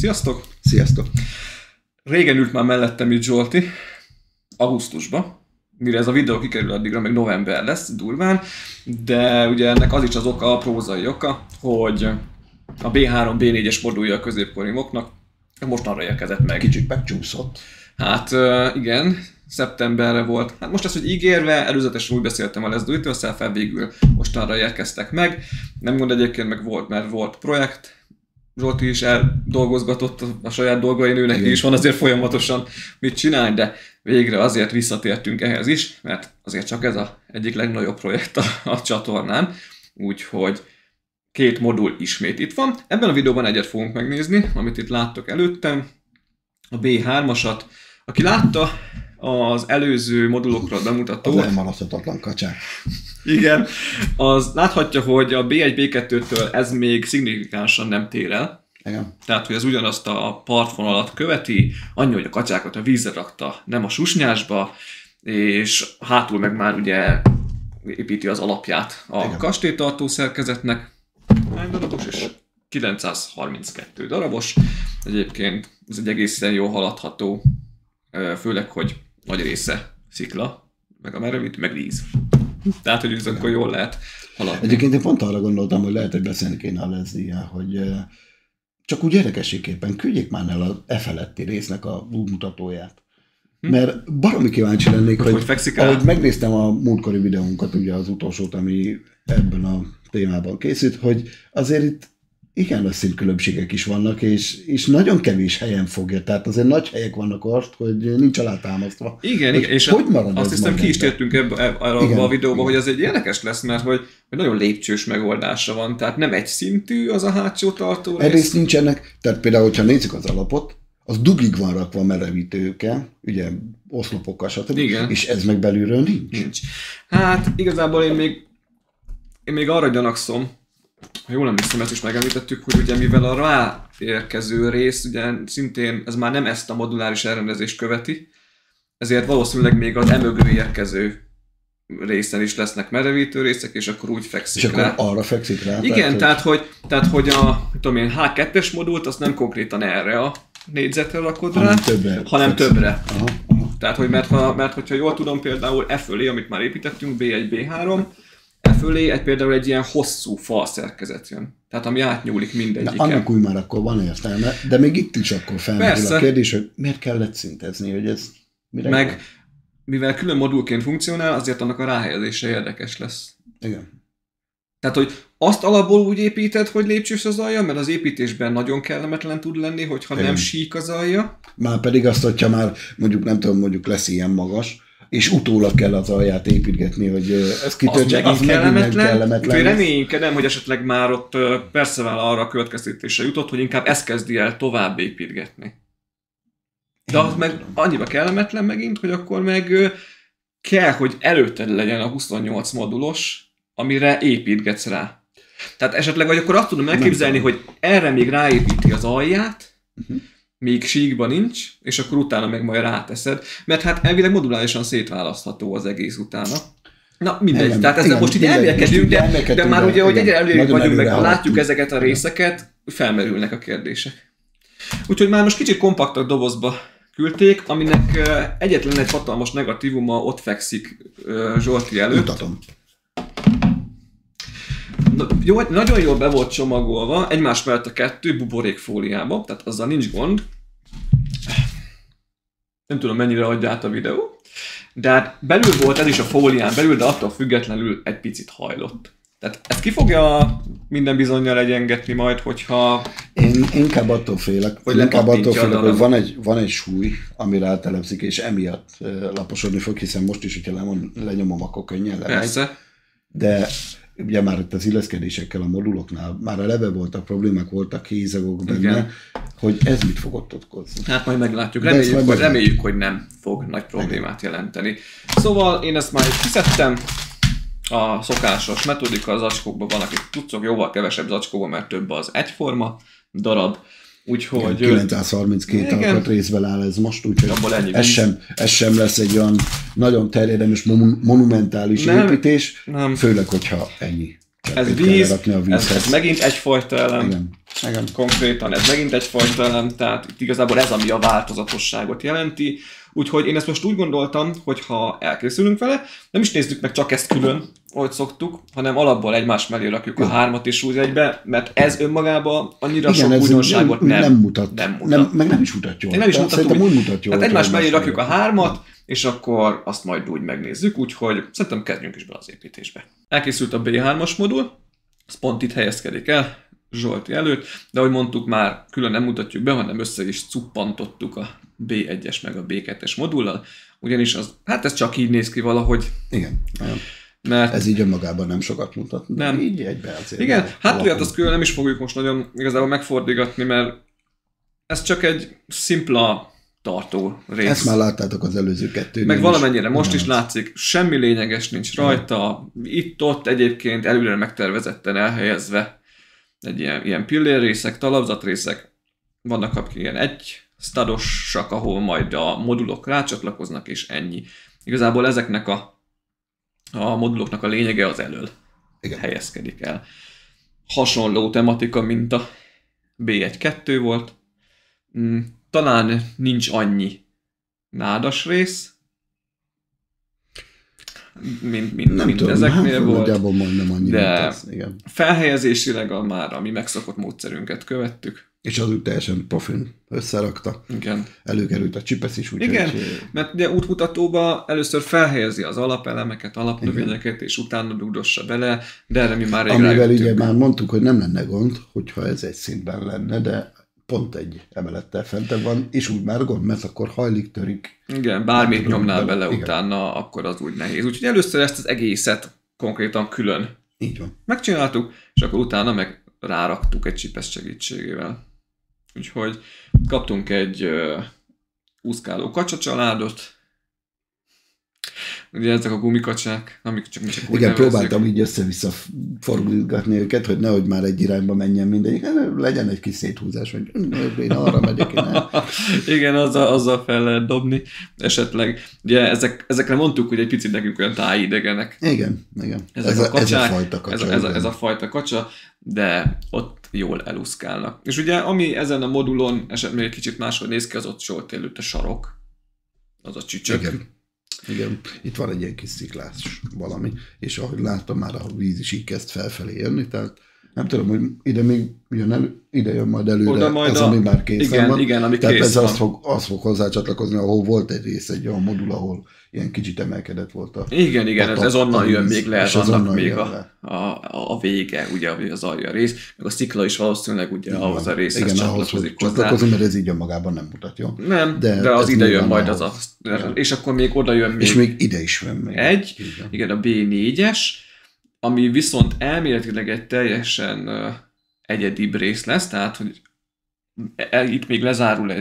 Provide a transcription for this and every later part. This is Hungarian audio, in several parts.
Sziasztok! Sziasztok! Régen ült már mellettem itt Zsolti, augusztusban, mire ez a videó kikerül, addigra meg november lesz durván, de ugye ennek az is az oka, a prózai oka, hogy a B3, B4-es modulja a középkori moknak mostanra érkezett meg. Kicsit megcsúszott. Hát igen, szeptemberre volt. Hát most ez, hogy ígérve, előzetesen úgy beszéltem a Let's Do It Yourself-el, végül mostanra érkeztek meg. Nem gond egyébként, meg volt, mert volt projekt. Zsolti is eldolgozgatott a saját dolgain, őnek is van azért folyamatosan mit csinálni, de végre azért visszatértünk ehhez is, mert azért csak ez az egyik legnagyobb projekt a csatornán. Úgyhogy 2 modul ismét itt van. Ebben a videóban egyet fogunk megnézni, amit itt láttok előttem, a B3-asat. Aki látta az előző modulokról bemutatót... Az elmaradhatatlan kacsák. Igen, az láthatja, hogy a B1, B2-től ez még szignifikánsan nem tér el. Igen. Tehát, hogy ez ugyanazt a partvonalat követi, annyi, hogy a kacsákat a vízre rakta, nem a susnyásba, és hátul meg már ugye építi az alapját a kastélytartó szerkezetnek. Hány darabos? És 932 darabos. Egyébként ez egy egészen jól haladható, főleg, hogy nagy része szikla, meg a merevítő, meg víz. Tehát, hogy ez akkor jól lehet haladni. Egyébként én pont arra gondoltam, hogy lehet, hogy beszélni kéne a Leslie-jel, hogy csak úgy érdekességképpen küldjék már el a feletti résznek a mutatóját. Mert baromi kíváncsi lennék, hogy ahogy megnéztem a múltkori videónkat, ugye az utolsót, ami ebben a témában készült, hogy azért itt igen nagy színkülönbségek is vannak, és nagyon kevés helyen fogja. Tehát azért nagy helyek vannak azt, hogy nincs alátámasztva. Igen, igen. És hogy marad azt hiszem ki is tértünk ebbe a videóba, hogy ez egy érdekes lesz, mert hogy nagyon lépcsős megoldása van. Tehát nem egy szintű az a hátsó tartó rész. Egyrészt nincsenek, tehát például, hogyha nézzük az alapot, az dugig van rakva a merevítőkkel, ugye oszlopokkal, stb. És ez meg belülről nincs. Hát igazából én még arra gyanakszom, ha jól emlékszem, ezt is megemlítettük, hogy ugye mivel a ráérkező rész, ugye szintén ez már nem ezt a moduláris elrendezést követi, ezért valószínűleg még az emögő érkező részen is lesznek merevítő részek, és akkor úgy fekszik és rá. És akkor arra fekszik rá? Igen, tehát hogy a H2-es modult azt nem konkrétan erre a négyzetre rakod rá, hanem többre. Aha. Tehát, hogy mert hogyha jól tudom, például e fölé, amit már építettünk, B1, B3, fölé például egy ilyen hosszú fal szerkezet jön. Tehát ami átnyúlik mindegyiken. Annak úgy már akkor van értelme, de még itt is akkor felmerül a kérdés, hogy miért kellett szintezni, hogy ez mire meg van? Mivel külön modulként funkcionál, azért annak a ráhelyezése érdekes lesz. Igen. Tehát, hogy azt alapból úgy építed, hogy lépcsős az alja, mert az építésben nagyon kellemetlen tud lenni, hogyha nem sík az alja. Már pedig azt, hogyha már mondjuk nem tudom, mondjuk lesz ilyen magas, és utólag kell az alját építgetni, hogy ez kitöltse, az kellemetlen. Úgyhogy reménykedem, hogy esetleg már ott Perceval arra a következtetésre jutott, hogy inkább ezt kezdi el tovább építgetni. De az meg annyiba kellemetlen megint, hogy akkor meg kell, hogy előtted legyen a 28 modulos, amire építgetsz rá. Tehát esetleg, vagy akkor azt tudom elképzelni, hogy erre még ráépíti az alját, míg síkban nincs, és akkor utána meg majd ráteszed, mert hát elvileg modulálisan szétválasztható az egész utána. Na mindegy, Igen, tehát ezzel most így elmélkedünk, de már ugye, hogy egyre előrébb vagyunk, meg ha látjuk ezeket a részeket, felmerülnek a kérdések. Úgyhogy már most kicsit kompaktabb dobozba küldték, aminek egyetlen egy hatalmas negatívuma ott fekszik Zsolti előtt. Mutatom. Jó, nagyon jól be volt csomagolva, egymás mellett a 2 buborékfóliába, tehát azzal nincs gond. Nem tudom, mennyire adja át a videó. De hát belül volt ez is a fólián belül, de attól függetlenül egy picit hajlott. Tehát ezt ki fogja minden bizonnyal egyengetni majd, hogyha... Én inkább attól félek, hogy van egy súly, ami rátelepszik, és emiatt laposodni fog, hiszen most is, hogyha lenyomom, akkor könnyen lemegy. Persze. De ugye már itt az illeszkedésekkel a moduloknál már eleve voltak problémák, voltak hézagok benne, igen. Hogy ez mit fog ott okozni. Hát majd meglátjuk. Reméljük, hogy nem fog nagy problémát jelenteni. Szóval én ezt már kiszedtem. A szokásos metodika az zacskókban van, akik tudszok, jóval kevesebb zacskóban, mert több az egyforma darab. Úgyhogy... 932 alkatrészből áll ez most, úgyhogy ez sem lesz egy olyan nagyon terjedelmes, monumentális építés, főleg, hogyha ennyi Ez víz, ez megint egyfajta elem. Igen. Konkrétan ez megint egyfajta elem, tehát itt igazából ez, ami a változatosságot jelenti. Úgyhogy én ezt most úgy gondoltam, hogy ha elkészülünk vele, nem is nézzük meg csak ezt külön, ahogy szoktuk, hanem alapból egymás mellé rakjuk a 3-at és úgy egybe, mert ez önmagában annyira sok újdonságot nem mutat. Meg nem is mutat jól. Nem is szerintem úgy mutat jól. Tehát egymás mellé rakjuk a 3-at, és akkor azt majd úgy megnézzük, úgyhogy szerintem kezdjünk is be az építésbe. Elkészült a B3-as modul, ez pont itt helyezkedik el, Zsolti előtt, de ahogy mondtuk már, külön nem mutatjuk be, hanem össze is cuppantottuk a B1-es meg a B2-es modullal, ugyanis az, hát ez csak így néz ki valahogy. Igen. Mert ez így önmagában nem sokat mutat. Nem. Így egybe azért. Igen, hát olyat azt külön nem is fogjuk most nagyon igazából megfordítgatni, mert ez csak egy szimpla tartó rész. Ezt már láttátok az előző kettőnél. Meg valamennyire most is látszik, semmi lényeges nincs rajta, itt-ott egyébként előre megtervezetten elhelyezve egy ilyen pillérrészek, talapzatrészek, vannak akik ilyen egy stadosak, ahol majd a modulok rácsatlakoznak, és ennyi. Igazából ezeknek a moduloknak a lényege az elől helyezkedik el. Hasonló tematika, mint a B1-2 volt. Talán nincs annyi nádas rész, mint ezeknél volt. Nagyjából majdnem annyi, de ez, igen. Felhelyezésileg már a mi megszokott módszerünket követtük. És az úgy teljesen profin összerakta. Igen. Előkerült a csipesz is. Igen, mert ugye útmutatóban először felhelyezi az alapelemeket, alapnövényeket, és utána dugdossa bele, de erre mi már amivel ugye már mondtuk, hogy nem lenne gond, hogyha ez egy szintben lenne, de pont egy emelettel fentebb van, és úgy már gond, mert akkor hajlik, törik. Igen, bármit nyomnál bele utána, akkor az úgy nehéz. Úgyhogy először ezt az egészet konkrétan külön így van. Megcsináltuk, és akkor utána meg ráraktuk egy csipesz segítségével. Úgyhogy kaptunk egy úszkáló kacsacsaládot. Ugye ezek a gumikacsák, amik csak mi csak úgy igen, nevezzük. Próbáltam így össze-vissza forgatni őket, hogy nehogy már egy irányba menjen mindegyik. Legyen egy kis széthúzás, hogy én arra megyek, én el. Igen, azzal fel lehet dobni esetleg. Ugye ezekre mondtuk, hogy egy picit nekünk olyan tájidegenek. Igen. Ez a fajta kacsa. Ez a fajta kacsa, de ott jól elúszkálnak. És ugye, ami ezen a modulon esetleg egy kicsit máshogy néz ki, az ott Zsolt előtt a sarok. Az a csücsök. Igen, itt van egy ilyen kis sziklás valami, és ahogy láttam, már a víz is így kezd felfelé jönni, tehát nem tudom, hogy ide még jön majd előre az, ami már készen van. Igen, ami tehát kész ez van. az fog hozzácsatlakozni, ahol volt egy rész, egy olyan modul, ahol ilyen kicsit emelkedett volt a... Igen, ez onnan jön még, lehet annak még a vége, ugye az alja rész, meg a szikla is valószínűleg ugye ahhoz a részhez csatlakozik hozzá. Mert ez így önmagában nem mutat, jó? Nem, de az ide jön majd az és akkor még oda jön még... És még ide is van még. Igen, a B4-es, ami viszont elméletileg egy teljesen egyedibb rész lesz, tehát, hogy itt még lezárul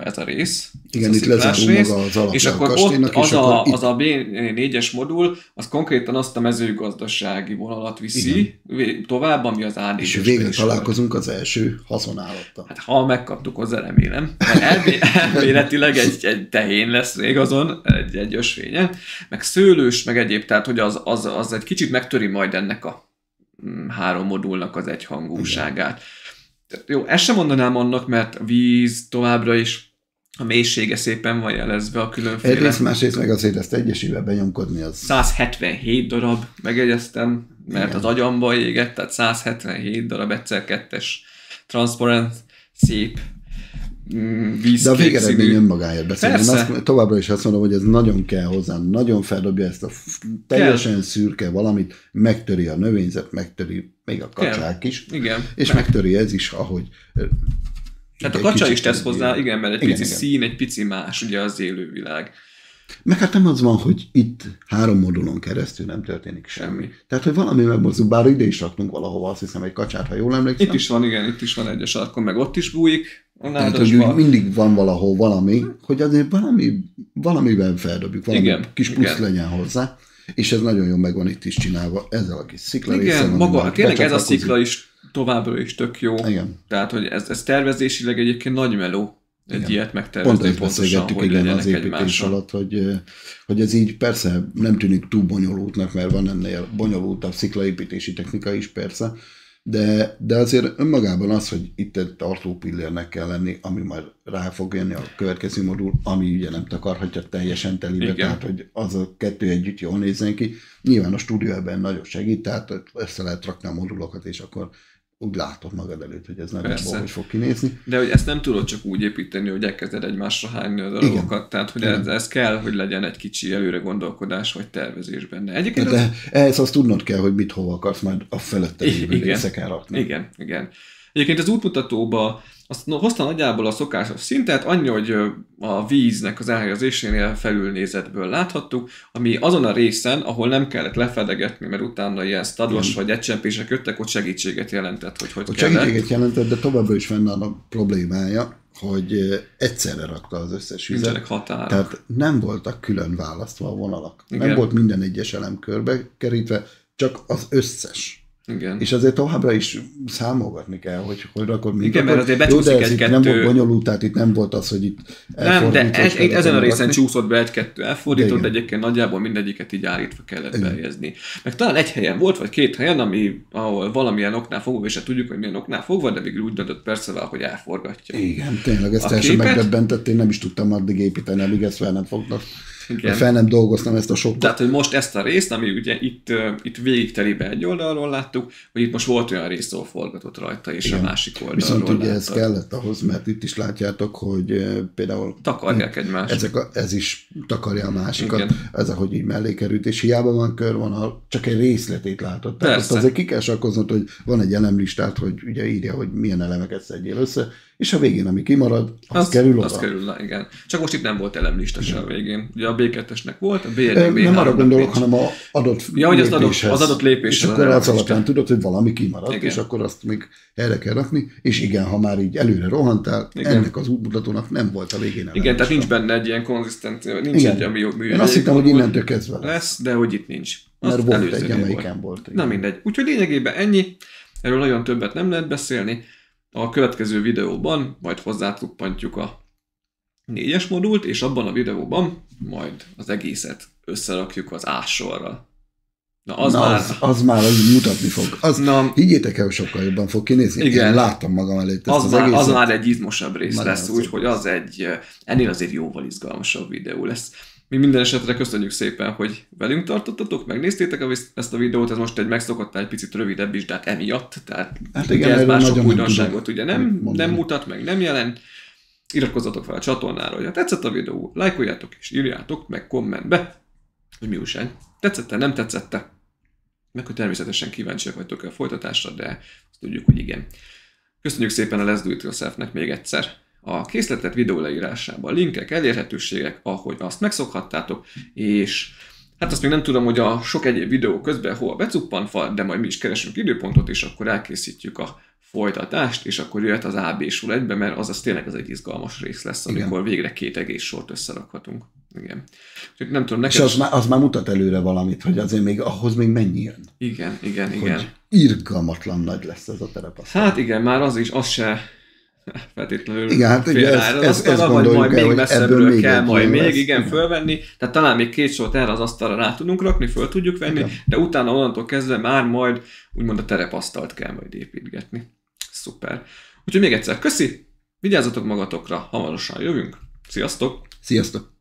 ez a rész. Igen, itt lezárul maga az alapja és akkor ott az a B4-es modul, az konkrétan azt a mezőgazdasági vonalat viszi tovább, ami az A4-es. És végre találkozunk az első haszonállattal. Hát ha megkaptuk hozzá, remélem. Elméletileg egy tehén lesz még azon, egy ösvényen, meg szőlős, meg egyéb, tehát hogy az egy kicsit megtöri majd ennek a 3 modulnak az egyhangúságát. Jó, ezt sem mondanám annak, mert a víz továbbra is a mélysége szépen van jelezve a különféle. Egyrészt, másrészt meg azért ezt egyesével benyomkodni az... 177 darab, megegyeztem, mert igen. Az agyamba égett, tehát 177 darab 1x2-es transzparent, szép vízkék. De a végeredmény önmagáért beszél. Én továbbra is azt mondom, hogy ez nagyon kell hozzá, nagyon feldobja ezt a teljesen szürke valamit, megtöri a növényzet, megtöri még a kacsák is, igen. És megtöri ez is, ahogy... Tehát a kacsa is tesz hozzá, igen, mert egy pici szín, egy pici más, ugye az élővilág. Meg hát nem az van, hogy itt 3 modulon keresztül nem történik semmi. Tehát, hogy valami megmozdul, bár ide is raktunk valahova, azt hiszem, egy kacsát, ha jól emlékszem. Itt is van, igen, itt is van egy a sarkon, meg ott is bújik. Tehát, hogy mindig van valahol valami, hogy azért valamiben feldobjuk, valami kis plusz legyen hozzá. És ez nagyon jól megvan itt is csinálva, ezzel a kis szikla részen. Igen, maga, tényleg ez a szikla is továbbra is tök jó. Igen. Tehát, hogy ez tervezésileg egyébként nagy meló. egy ilyet megtervezni pontosan, hogy legyenek az építés alatt, hogy ez így persze nem tűnik túl bonyolultnak, mert van ennél bonyolultabb sziklaépítési technika is persze, de azért önmagában az, hogy itt egy tartópillérnek kell lenni, ami majd rá fog jönni a következő modul, ami ugye nem takarhatja teljesen telibe, tehát hogy az a kettő együtt jól nézzen ki. Nyilván a stúdió ebben nagyon segít, tehát össze lehet rakni a modulokat, és akkor úgy látod magad előtt, hogy ez nagyjából hogy fog kinézni. De hogy ezt nem tudod csak úgy építeni, hogy elkezded egymásra hányni a darabokat, tehát hogy ez kell, hogy legyen egy kicsi előre gondolkodás vagy tervezés benne. Egyébként de ehhez azt tudnod kell, hogy mit hova akarsz majd a felette lévő része kell rakni. Igen. Egyébként az útmutatóba azt hozta nagyjából a szokásos szintet, annyi, hogy a víznek az elhelyezésénél felülnézetből láthattuk, ami azon a részen, ahol nem kellett lefedegetni, mert utána ilyen stados vagy egycsempések jöttek, ott segítséget jelentett, hogy kellett. Segítséget jelentett, de továbbra is fennáll a problémája, hogy egyszerre rakta az összes vizet. Nincsenek határok. Tehát nem voltak külön választva a vonalak. Igen. Nem volt minden egyes elem körbe kerítve, csak az összes. Igen. És azért továbbra is számolgatni kell, hogy rakod minket. Igen, mert azért becsúszik egy-kettő. Nem volt bonyolult, tehát itt nem volt az, hogy itt ezen a részen csúszott be egy-kettő elfordított, de egyébként nagyjából mindegyiket így állítva kellett behelyezni. Meg talán egy helyen volt, vagy két helyen, ahol valamilyen oknál fogva, és tudjuk, hogy milyen oknál fogva, de végül úgy döntött Percival, hogy elforgatja. Igen, tényleg ezt teljesen megdöbbentett, én nem is tudtam addig építeni, amíg ezt fel nem fognak. Fel nem dolgoztam ezt a sokkot. Tehát, hogy most ezt a részt, ami ugye itt végig telibe egy oldalról láttuk, hogy itt most volt olyan rész, ahol forgatott rajta, és a másik oldalról viszont ugye ez kellett ahhoz, mert itt is látjátok, hogy például takarják egymást. Ez is takarja a másikat, ez ahogy így mellé került, és hiába van körvonal, csak egy részletét látod. Tehát azt azért ki kell sakkoznod, hogy van egy elemlistát, hogy ugye írja, hogy milyen elemeket szedjél össze, és a végén, ami kimarad, az kerül oda. Az kerül, igen. Csak most itt nem volt elemlista se a végén. Ugye a B2-esnek volt, a B1-nek nem arra gondolok, hanem az adott lépéshez. Az adott lépéshez. És akkor az alapján tudod, hogy valami kimaradt, és akkor azt még helyre kell rakni, és igen, ha már így előre rohantál, ennek az útmutatónak nem volt a végén elemista. Igen, tehát nincs benne egy ilyen konzisztent, nincs egy, ami művő. Én azt hittem, hogy innentől kezdve lesz, de hogy itt nincs. Mert volt egy, amelyiken volt. Na mindegy. Úgyhogy lényegében ennyi. Erről nagyon többet nem lehet beszélni. A következő videóban majd hozzátuppantjuk a 4-es modult, és abban a videóban majd az egészet összerakjuk az A-sorra. Az már mutatni fog. Higgyétek el, hogy sokkal jobban fog kinézni. Igen. Én láttam magam előtt ezt az egészet. Az már egy izmosabb rész lesz, úgyhogy az ennél azért jóval izgalmasabb videó lesz. Mi minden esetre köszönjük szépen, hogy velünk tartottatok, megnéztétek ezt a videót, ez most egy megszokott, egy picit rövidebb is, de hát emiatt, tehát ez már sok újdonságot ugye nem mutat, meg nem jelent. Iratkozzatok fel a csatornára, hogy ha tetszett a videó, lájkoljátok és írjátok meg kommentbe, hogy mi újság. Tetszette, nem tetszette, meg hogy természetesen kíváncsiak vagytok a folytatásra, de azt tudjuk, hogy igen. Köszönjük szépen a Let's Do It Yourselfnek még egyszer. A készletet videó leírásában linkek, elérhetőségek, ahogy azt megszokhattátok, és hát azt még nem tudom, hogy a sok egyéb videó közben hol becuppantva, de majd mi is keresünk időpontot, és akkor elkészítjük a folytatást, és akkor jöhet az AB-sul egybe, mert az tényleg az egy izgalmas rész lesz, amikor igen. Végre 2 egész sort összerakhatunk. Igen. Úgyhogy nem tudom, neked... És az már mutat előre valamit, hogy azért még ahhoz még mennyi jön. Igen. Hogy irgalmatlan nagy lesz ez a terepasztal. Hát igen, már az se feltétlenül igen, hát ez vagy majd még messzebbről kell majd még lesz. Fölvenni, tehát talán még 2 sort erre az asztalra rá tudunk rakni, föl tudjuk venni, igen. De utána onnantól kezdve már majd úgymond a terepasztalt kell majd építgetni. Szuper. Úgyhogy még egyszer köszi, vigyázzatok magatokra, hamarosan jövünk. Sziasztok! Sziasztok!